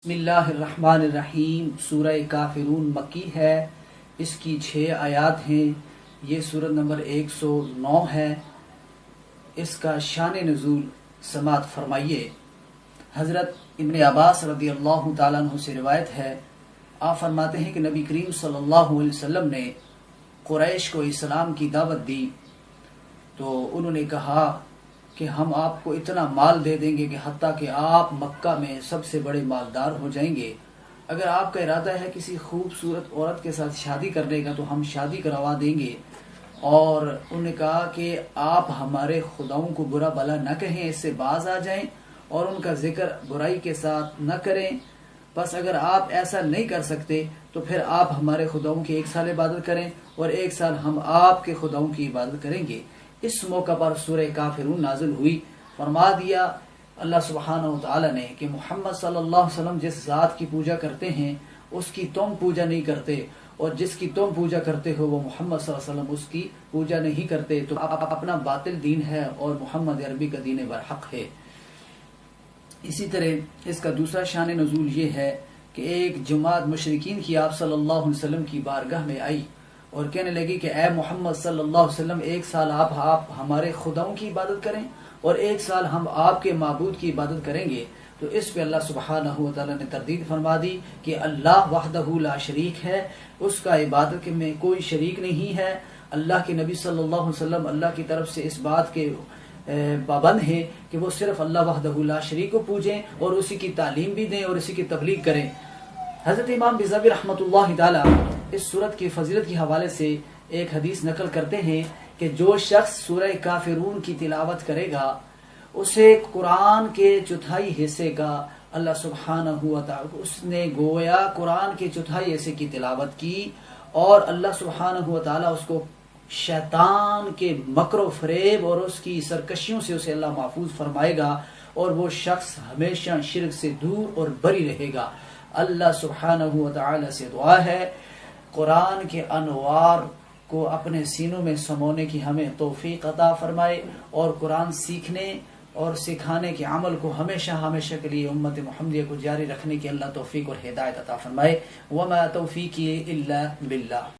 بسم اللہ الرحمن الرحیم۔ سورہ کافرون مکی ہے، اس کی 6 آیات ہیں۔ یہ سورت نمبر 109 ہے۔ اس کا شان نزول سماعت فرمائیے۔ حضرت ابن عباس رضی اللہ تعالیٰ عنہ سے روایت ہے، آپ فرماتے ہیں کہ نبی کریم صلی اللہ علیہ وسلم نے قریش کو اسلام کی دعوت دی تو انہوں نے کہا کہ ہم آپ کو اتنا مال دے دیں گے کہ حتیٰ کہ آپ مکہ میں سب سے بڑے مالدار ہو جائیں گے۔ اگر آپ کا ارادہ ہے کسی خوبصورت عورت کے ساتھ شادی کرنے کا تو ہم شادی کروا دیں گے۔ اور انہوں نے کہا کہ آپ ہمارے خداؤں کو برا بلا نہ کہیں، اس سے باز آ جائیں اور ان کا ذکر برائی کے ساتھ نہ کریں۔ بس اگر آپ ایسا نہیں کر سکتے تو پھر آپ ہمارے خداؤں کی 1 سال عبادت کریں اور 1 سال ہم آپ کے خداؤں کی عبادت کریں گے۔ اس موقع پر سورہ کافرون نازل ہوئی۔ فرما دیا اللہ سبحانہ وتعالی نے کہ محمد صلی اللہ علیہ وسلم جس ذات کی پوجا کرتے ہیں اس کی تم پوجا نہیں کرتے، اور جس کی تم پوجا کرتے ہو وہ محمد صلی اللہ علیہ وسلم اس کی پوجا نہیں کرتے، تو اپنا باطل دین ہے اور محمد عربی کا دین برحق ہے۔ اسی طرح اس کا دوسرا شان نزول یہ ہے کہ ایک جماعت مشرکین کی آپ صلی اللہ علیہ وسلم کی بارگاہ میں آئی اور کہنے لگی کہ اے محمد صلی اللہ علیہ وسلم، 1 سال آپ ہمارے خداؤں کی عبادت کریں اور 1 سال ہم آپ کے معبود کی عبادت کریں گے۔ تو اس پہ اللہ سبحانہ وتعالی نے تردید فرما دی کہ اللہ وحدہ لا شریک ہے، اس کا عبادت میں کوئی شریک نہیں ہے۔ اللہ کے نبی صلی اللہ علیہ وسلم اللہ کی طرف سے اس بات کے پابند ہیں کہ وہ صرف اللہ وحدہ لا شریک کو پوجیں اور اسی کی تعلیم بھی دیں اور اسی کی تبلیغ کریں۔ حضرت امام بزاوی رحمۃ اللہ تعالی اس سورت کی فضیلت کے حوالے سے ایک حدیث نقل کرتے ہیں کہ جو شخص سورہ کافرون کی تلاوت کرے گا اسے قرآن کے 1/4 حصے کا اللہ سبحانہ و تعالی، اس نے گویا قرآن کے 1/4 حصے کی تلاوت کی، اور اللہ سبحانہ و تعالی اس کو شیطان کے مکر و فریب اور اس کی سرکشیوں سے اسے اللہ محفوظ فرمائے گا، اور وہ شخص ہمیشہ شرک سے دور اور بری رہے گا۔ اللہ سبحانہ و تعالی سے دعا ہے قرآن کے انوار کو اپنے سینوں میں سمونے کی ہمیں توفیق عطا فرمائے، اور قرآن سیکھنے اور سکھانے کے عمل کو ہمیشہ ہمیشہ کے لیے امت محمدیہ کو جاری رکھنے کی اللہ توفیق اور ہدایت عطا فرمائے۔ وما توفیقی الا باللہ۔